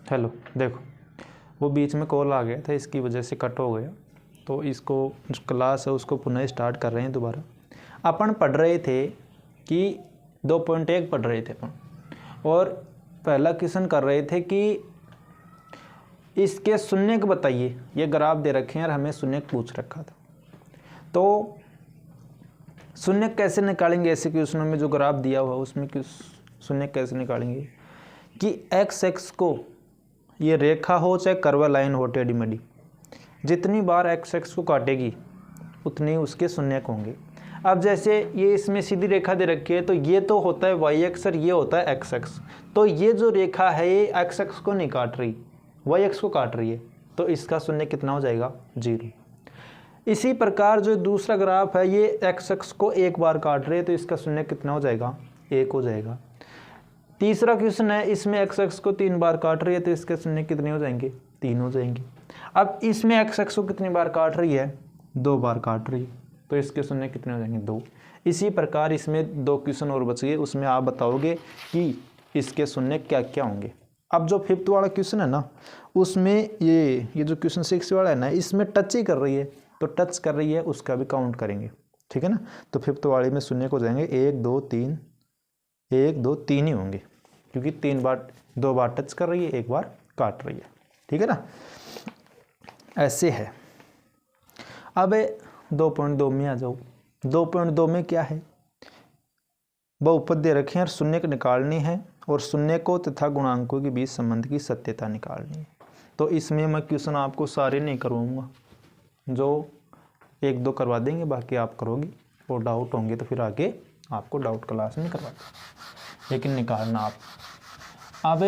Hello, देखो वो बीच में कॉल आ गया था, इसकी वजह से कट हो गया। तो इसको जो क्लास है उसको पुनः स्टार्ट कर रहे हैं दोबारा। अपन पढ़ रहे थे कि 2.1 पढ़ रहे थे अपन, और पहला क्वेश्चन कर रहे थे कि इसके शून्य को बताइए। ये ग्राफ दे रखे हैं और हमें शून्य पूछ रखा था, तो शून्य कैसे निकालेंगे ऐसे क्वेश्चनों में जो ग्राफ दिया हुआ उसमें शून्य कैसे निकालेंगे कि एक्स एक्स को ये रेखा हो चाहे कर्व लाइन हो टेढ़ी मेढ़ी, जितनी बार एक्स एक्स को काटेगी उतनी उसके शून्य होंगे। अब जैसे ये इसमें सीधी रेखा दे रखी है, तो ये तो होता है वाई एक्स और ये होता है एक्स एक्स, तो ये जो रेखा है ये एक्स एक्स को नहीं काट रही, वाई एक्स को काट रही है, तो इसका शून्य कितना हो जाएगा? 0। इसी प्रकार जो दूसरा ग्राफ है ये एक्स एक्स को एक बार काट रहे हैं, तो इसका शून्य कितना हो जाएगा? 1 हो जाएगा। तीसरा क्वेश्चन है, इसमें एक्स एक्स को 3 बार काट रही है, तो इसके शून्य कितने हो जाएंगे? 3 हो जाएंगे। अब इसमें एक्स एक्स को कितनी बार काट रही है? 2 बार काट रही है, तो इसके शून्य कितने हो जाएंगे? 2। इसी प्रकार इसमें 2 क्वेश्चन और बच गए, उसमें आप बताओगे कि इसके शून्य क्या क्या होंगे। अब जो 5th वाला क्वेश्चन है ना, उसमें ये जो क्वेश्चन 6 वाला है ना, इसमें टच ही कर रही है, तो टच कर रही है उसका भी काउंट करेंगे, ठीक है ना। तो 5th वाले में शून्य हो जाएंगे 1 2 3, 1 2 3 ही होंगे, क्योंकि 2 बार टच कर रही है, 1 बार काट रही है, ठीक है ना। ऐसे है। अब 2.2 में आ जाओ। 2.2 में क्या है? बहुपद दे रखे हैं और शून्य को निकालनी है, और शून्य को तथा गुणांकों के बीच संबंध की सत्यता निकालनी है। तो इसमें मैं क्वेश्चन आपको सारे नहीं करवाऊंगा, जो 1-2 करवा देंगे, बाकी आप करोगे, और डाउट होंगे तो फिर आगे आपको डाउट क्लास में करवा देंगे, लेकिन निकालना आप। अब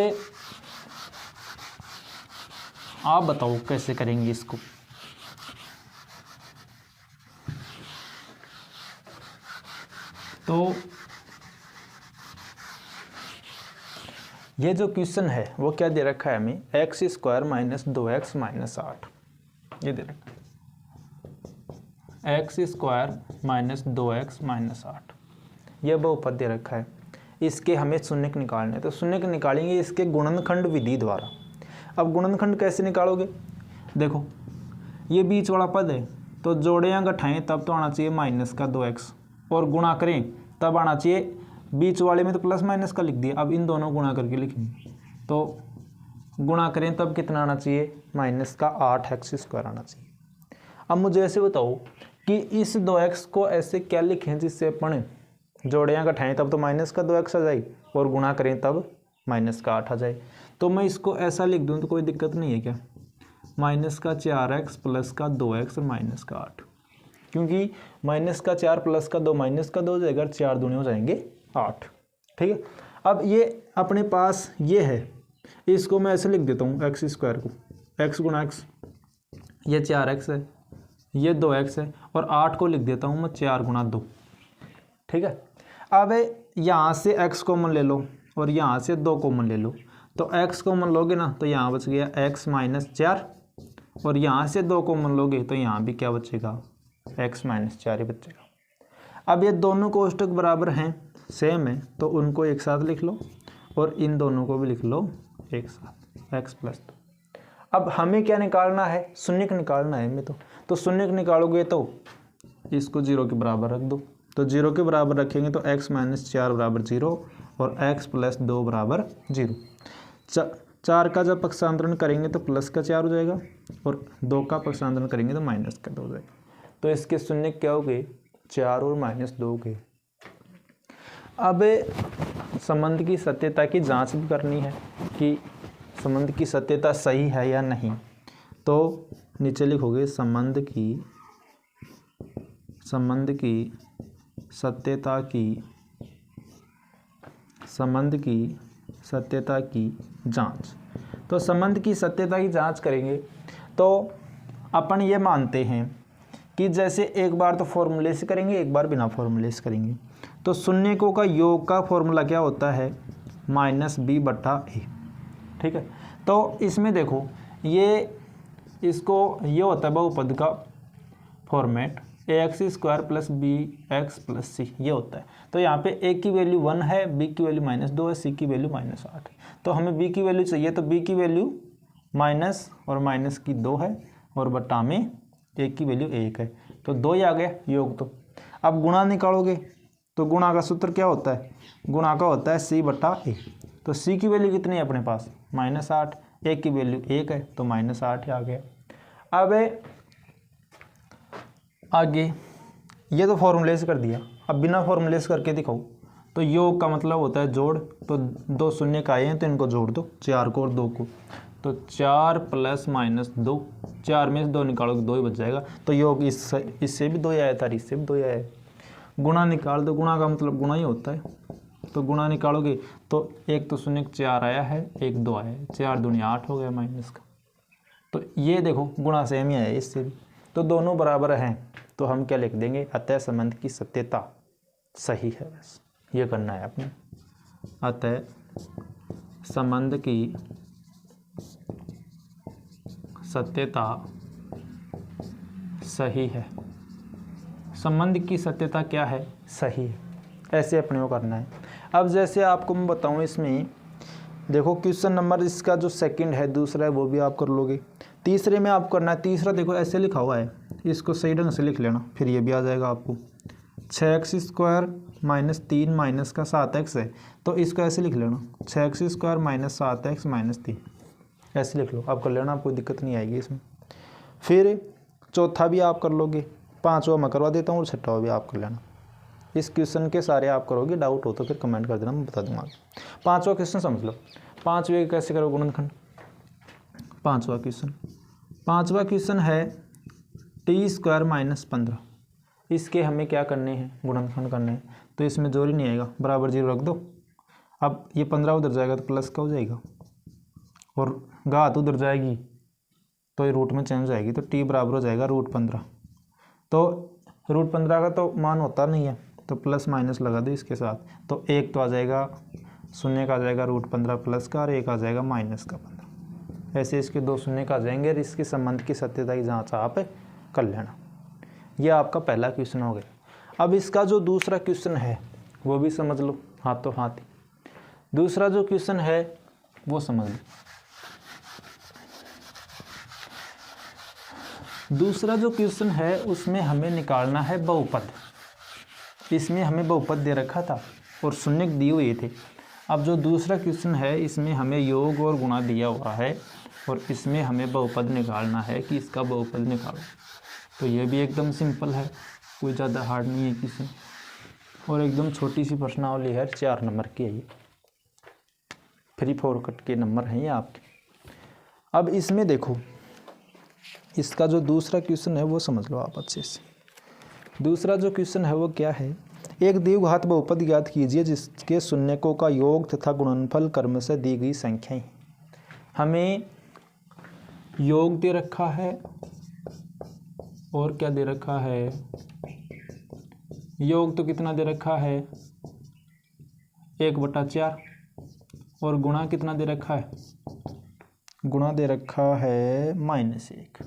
आप बताओ कैसे करेंगे इसको। तो ये जो क्वेश्चन है वो क्या दे रखा है हमें? x² - 2x - 8 ये दे रखा है, x² - 2x - 8 ये बहुपद दे रखा है। इसके हमें शून्य निकालने हैं, तो शून्य निकालेंगे इसके गुणनखंड विधि द्वारा। अब गुणनखंड कैसे निकालोगे? देखो ये बीच वाला पद है, तो जोड़े या घटाएं तब तो आना चाहिए -2x, और गुणा करें तब आना चाहिए, बीच वाले में तो प्लस माइनस का लिख दिया, अब इन दोनों गुणा करके लिखेंगे, तो गुणा करें तब कितना आना चाहिए? -8x² आना चाहिए। अब मुझे ऐसे बताओ कि इस 2x को ऐसे क्या लिखें जिससे अपन जोड़े या घटाएं तब तो -2x आ जाए, और गुणा करें तब -8 आ जाए। तो मैं इसको ऐसा लिख दूं तो कोई दिक्कत नहीं है क्या? -4x + 2x और -8, क्योंकि -4 + 2 -2 हो जाएगा, 4 दूनी हो जाएंगे 8, ठीक है। अब ये अपने पास ये है, इसको मैं ऐसे लिख देता हूँ x² को, x गुणा x, ये 4x है, ये 2x है, और 8 को लिख देता हूँ मैं 4 गुणा 2, ठीक है। अब यहाँ से x कॉमन ले लो और यहाँ से 2 कॉमन ले लो, तो x कॉमन लोगे ना तो यहाँ बच गया x - 4, और यहाँ से 2 कॉमन लोगे तो यहाँ भी क्या बचेगा? x - 4 ही बचेगा। अब ये दोनों कोष्टक बराबर हैं, सेम है, तो उनको एक साथ लिख लो, और इन दोनों को भी लिख लो एक साथ, x + 2। अब हमें क्या निकालना है? शून्य निकालना है हमें, तो शून्य निकालोगे तो इसको 0 के बराबर रख दो, तो 0 के बराबर रखेंगे तो x - 4 = 0 और x + 2 = 0। 4 का जब पक्षांतरण करेंगे तो +4 हो जाएगा, और 2 का पक्षांतरण करेंगे तो -2 हो जाएगा। तो इसके शून्य क्या हो गए? 4 और -2 हो गए। अब संबंध की सत्यता की जांच भी करनी है कि संबंध की सत्यता सही है या नहीं। तो नीचे लिखोगे संबंध की सत्यता की जांच। तो संबंध की सत्यता की जांच करेंगे तो अपन ये मानते हैं कि जैसे एक बार तो फॉर्मूले से करेंगे, एक बार बिना फॉर्मूले से करेंगे। तो शून्यकों का योग का फॉर्मूला क्या होता है? -b/a, ठीक है। तो इसमें देखो ये होता है बहुपद का format, ax² plus bx plus c ये होता है। तो यहाँ पे a की वैल्यू 1 है, b की वैल्यू -2 है, c की वैल्यू -8 है। तो हमें b की वैल्यू चाहिए, तो b की वैल्यू माइनस और माइनस की 2 है और बटा में a की वैल्यू 1 है, तो 2 ही आ गया योग। तो अब गुणा निकालोगे तो गुणा का सूत्र क्या होता है, गुणा का होता है c बटा a। तो c की वैल्यू कितनी है अपने पास -8, a की वैल्यू 1 है तो -8 ही आ गया। अब आगे ये तो फॉर्मूले से कर दिया, अब बिना फॉर्मूले से करके दिखाओ। तो योग का मतलब होता है जोड़, तो 2 शून्य का आए हैं तो इनको जोड़ दो, 4 को और 2 को, तो 4 प्लस -2, 4 में से 2 निकालोगे 2 ही बच जाएगा। तो योग इससे भी 2 ही आया था, इससे भी 2 ही आया। गुणा निकाल दो, गुणा का मतलब गुणा ही होता है। तो गुणा निकालोगे तो 1 तो शून्य 4 आया है, 1 2 आया है, 4 दूनी 8 हो गया माइनस का। तो ये देखो गुणा सेम ही आया इससे भी, तो दोनों बराबर हैं। तो हम क्या लिख देंगे, अतः संबंध की सत्यता सही है। बस ये करना है आपने, अतः संबंध की सत्यता सही है। संबंध की सत्यता क्या है, सही है, ऐसे अपने को करना है। अब जैसे आपको मैं बताऊं, इसमें देखो क्वेश्चन नंबर इसका जो सेकंड है, दूसरा है, वो भी आप कर लोगे। तीसरे में आप करना है, तीसरा देखो ऐसे लिखा हुआ है, इसको सही ढंग से लिख लेना, फिर ये भी आ जाएगा आपको। 6x² - 3 माइनस का 7x है, तो इसको ऐसे लिख लेना 6x² - 7x - 3, ऐसे लिख लो, आप कर लेना, आपको दिक्कत नहीं आएगी इसमें। फिर चौथा भी आप कर लोगे, पाँचवा मैं करवा देता हूँ और छठा भी आप कर लेना। इस क्वेश्चन के सारे आप करोगे, डाउट हो तो फिर कमेंट कर देना, मैं बता दूंगा। पाँचवा क्वेश्चन समझ लो, पाँचवे कैसे करो गुणनखंड। पाँचवा क्वेश्चन है t² - 15, इसके हमें क्या करने हैं, गुणनखंड करने हैं। तो इसमें जोड़ ही नहीं आएगा, बराबर 0 रख दो। अब ये 15 उधर जाएगा तो प्लस का हो जाएगा, और घात उधर जाएगी तो ये रूट में चेंज हो जाएगी, तो t बराबर हो जाएगा √15। तो √15 का तो मान होता नहीं है, तो प्लस माइनस लगा दो इसके साथ, तो 1 तो आ जाएगा, शून्य का आ जाएगा √15 प्लस का, और 1 आ जाएगा माइनस का 15। ऐसे इसके 2 शून्य का आ जाएंगे, और इसके संबंध की सत्यता की जांच आप कर लेना। यह आपका पहला क्वेश्चन हो गया। अब इसका जो दूसरा क्वेश्चन है वो भी समझ लो, हाथों हाथ। दूसरा जो क्वेश्चन है वो समझ लो। दूसरा जो क्वेश्चन है उसमें हमें निकालना है बहुपद। इसमें हमें बहुपद दे रखा था और शून्य दिए हुए थे। अब जो दूसरा क्वेश्चन है इसमें हमें योग और गुणा दिया हुआ है, और इसमें हमें बहुपद निकालना है कि इसका बहुपद निकालो। तो ये भी एकदम सिंपल है, कोई ज़्यादा हार्ड नहीं है किसी, और एकदम छोटी सी प्रश्नावली है, 4 नंबर की है ये, फ्री फॉरकट के नंबर हैं ये आपके। अब इसमें देखो, इसका जो दूसरा क्वेश्चन है वो समझ लो आप अच्छे से। दूसरा जो क्वेश्चन है वो क्या है, एक द्विघात बहुपद ज्ञात कीजिए जिसके शून्यकों का योग तथा गुणनफल क्रम से दी गई संख्याएं। हमें योग दे रखा है और क्या दे रखा है, योग तो कितना दे रखा है 1/4, और गुणा कितना दे रखा है, गुणा दे रखा है -1,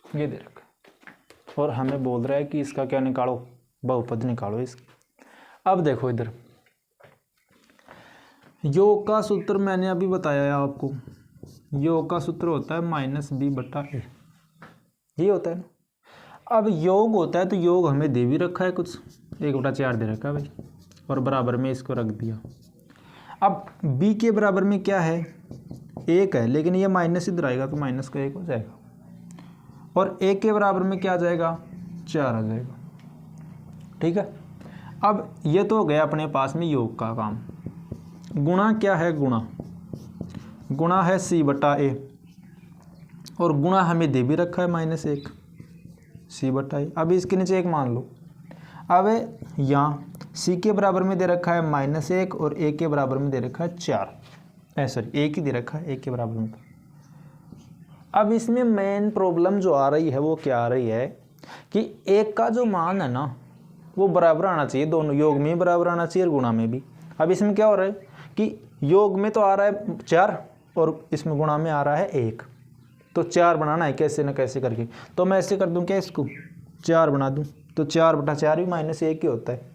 ये दे रखा। और हमें बोल रहा है कि इसका क्या निकालो, बहुपद निकालो इसका। अब देखो इधर, योग का सूत्र मैंने अभी बताया है आपको, योग का सूत्र होता है -b/a, ये होता है ना। अब योग होता है तो योग हमें दे भी रखा है कुछ, 1/4 दे रखा है भाई, और बराबर में इसको रख दिया। अब b के बराबर में क्या है, 1 है, लेकिन ये माइनस इधर आएगा तो माइनस का 1 हो जाएगा, और a के बराबर में क्या आ जाएगा, 4 आ जाएगा। ठीक है। अब ये तो हो गया अपने पास में योग का काम। गुणा क्या है, गुणा है c/a, और गुणा हमें दे भी रखा है -1 c/a। अब इसके नीचे 1 मान लो। अब यहाँ c के बराबर में दे रखा है -1 और a के बराबर में दे रखा है 4, सॉरी 1 ही दे रखा है, 1 के बराबर में। अब इसमें मेन प्रॉब्लम जो आ रही है वो क्या आ रही है कि 1 का जो मान है ना वो बराबर आना चाहिए, दोनों योग में बराबर आना चाहिए और गुणा में भी। अब इसमें क्या हो रहा है कि योग में तो आ रहा है 4 और इसमें गुणा में आ रहा है 1, तो 4 बनाना है कैसे न कैसे करके। तो मैं ऐसे कर दूं क्या, इसको 4 बना दूँ तो 4/4 भी -1 ही होता है।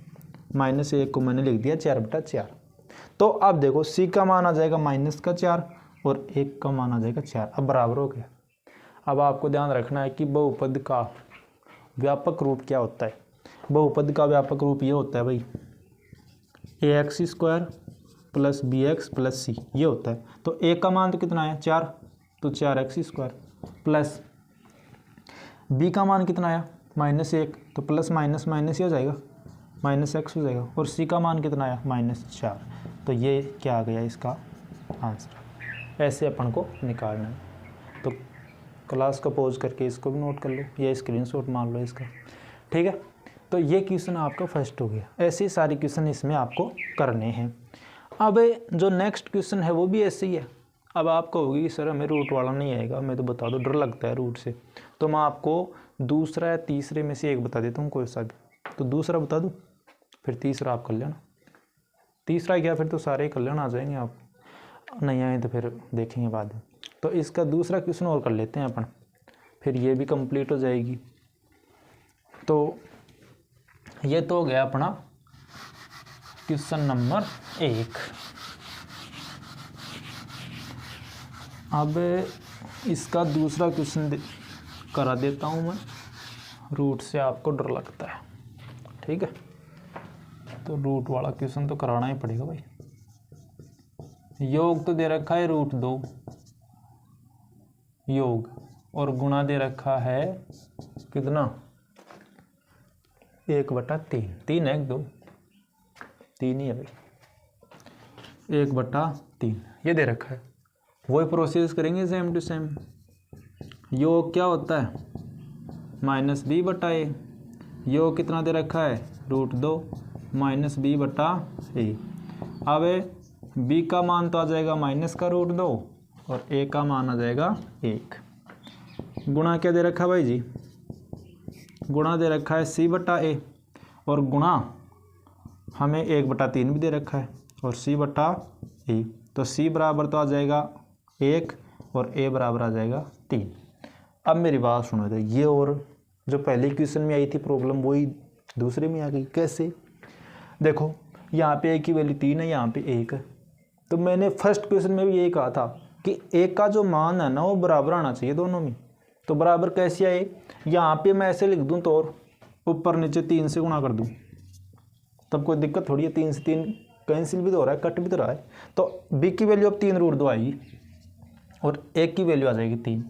-1 को मैंने लिख दिया 4/4। तो अब देखो c का मान आ जाएगा -4 और 1 का मान आ जाएगा 4। अब बराबर हो गया। अब आपको ध्यान रखना है कि बहुपद का व्यापक रूप क्या होता है। बहुपद का व्यापक रूप ये होता है भाई, ax² + bx + c ये होता है। तो a का मान तो कितना आया 4, तो 4x² प्लस b का मान कितना आया -1, तो प्लस माइनस माइनस ही हो जाएगा, -x हो जाएगा। और c का मान कितना आया -4, तो ये क्या आ गया इसका आंसर। ऐसे अपन को निकालना है। तो क्लास को पॉज करके इसको भी नोट कर लो या स्क्रीनशॉट मार लो इसका, ठीक है। तो ये क्वेश्चन आपका फर्स्ट हो गया। ऐसे ही सारे क्वेश्चन इसमें आपको करने हैं। अब जो नेक्स्ट क्वेश्चन है वो भी ऐसे ही है। अब आप कहोगे कि सर हमें रूट वाला नहीं आएगा, मैं तो बता दो, डर लगता है रूट से। तो मैं आपको दूसरा या तीसरे में से एक बता देता हूँ, कोई सा भी। तो दूसरा बता दूँ, फिर तीसरा आप कर लेना। तीसरा क्या, फिर तो सारे ही कर लेना आ जाएंगे आप, नहीं आए तो फिर देखेंगे बाद में। तो इसका दूसरा क्वेश्चन और कर लेते हैं अपन, फिर ये भी कंप्लीट हो जाएगी। तो ये तो हो गया अपना क्वेश्चन नंबर 1। अब इसका दूसरा क्वेश्चन करा देता हूँ मैं। रूट से आपको डर लगता है, ठीक है, तो रूट वाला क्वेश्चन तो कराना ही पड़ेगा भाई। योग तो दे रखा है √2 योग, और गुणा दे रखा है कितना 1/3। 3 है 2, 3 ही है भाई, 1/3 ये दे रखा है। वही प्रोसेस करेंगे सेम टू सेम। योग क्या होता है -b/a, योग कितना दे रखा है √2 -b/a। अब b का मान तो आ जाएगा -√2 और a का मान आ जाएगा 1। गुणा क्या दे रखा है भाई जी, गुणा दे रखा है c/a, और गुणा हमें 1/3 भी दे रखा है और c/a। तो c बराबर तो आ जाएगा 1 और a बराबर आ जाएगा 3। अब मेरी बात सुनो, तो ये और जो पहले क्वेश्चन में आई थी प्रॉब्लम वही दूसरे में आ गई। कैसे, देखो यहाँ पे a की वैल्यू 3 है, यहाँ पे 1 है। तो मैंने फर्स्ट क्वेश्चन में भी यही कहा था कि a का जो मान है ना वो बराबर आना चाहिए दोनों में। तो बराबर कैसे आए, यहाँ पे मैं ऐसे लिख दूँ तो और ऊपर नीचे 3 से गुणा कर दूँ, तब कोई दिक्कत थोड़ी है। 3 से 3 कैंसिल भी तो हो रहा है, कट भी तो रहा है। तो b की वैल्यू अब 3√2 आएगी और 1 की वैल्यू आ जाएगी 3।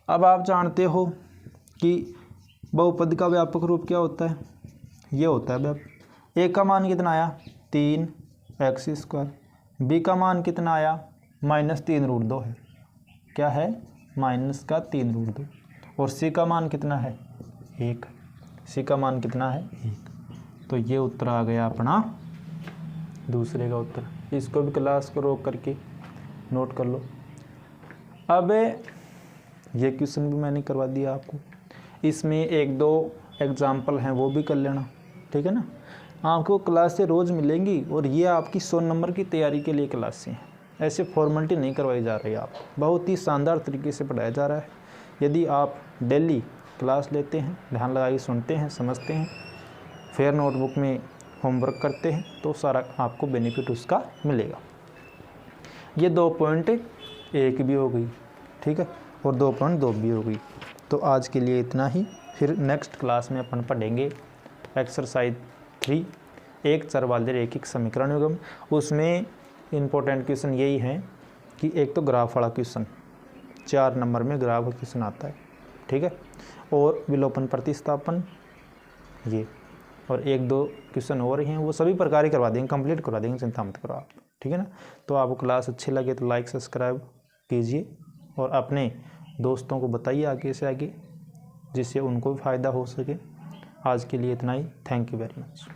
अब आप जानते हो कि बहुपद का व्यापक रूप क्या होता है, ये होता है a का मान कितना आया 3x², b का मान कितना आया -3√2 है, क्या है -3√2, और c का मान कितना है 1, c का मान कितना है 1। तो ये उत्तर आ गया अपना दूसरे का उत्तर। इसको भी क्लास को रोक करके नोट कर लो। अब ये क्वेश्चन भी मैंने करवा दिया आपको, इसमें 1-2 एग्जाम्पल हैं वो भी कर लेना, ठीक है ना। आपको क्लास से रोज़ मिलेंगी और ये आपकी 100 नंबर की तैयारी के लिए क्लासें हैं। ऐसे फॉर्मेलिटी नहीं करवाई जा रही है, आप बहुत ही शानदार तरीके से पढ़ाया जा रहा है। यदि आप डेली क्लास लेते हैं, ध्यान लगाइए, सुनते हैं, समझते हैं, फिर नोटबुक में होमवर्क करते हैं, तो सारा आपको बेनिफिट उसका मिलेगा। ये 2.1 भी हो गई, ठीक है, और 2.2 भी हो गई। तो आज के लिए इतना ही। फिर नेक्स्ट क्लास में अपन पढ़ेंगे एक्सरसाइज 3, एक चर वाले रैखिक समीकरण युग्म। उसमें इम्पोर्टेंट क्वेश्चन यही है कि एक तो ग्राफ वाला क्वेश्चन, 4 नंबर में ग्राफ क्वेश्चन आता है, ठीक है, और विलोपन प्रतिस्थापन ये, और 1-2 क्वेश्चन और हैं, वो सभी प्रकार ही करवा देंगे, कंप्लीट करवा देंगे, चिंता मत करो आप, ठीक है ना। तो आपको क्लास अच्छी लगे तो लाइक सब्सक्राइब कीजिए और अपने दोस्तों को बताइए आगे से आगे, जिससे उनको भी फ़ायदा हो सके। आज के लिए इतना ही। Thank you very much.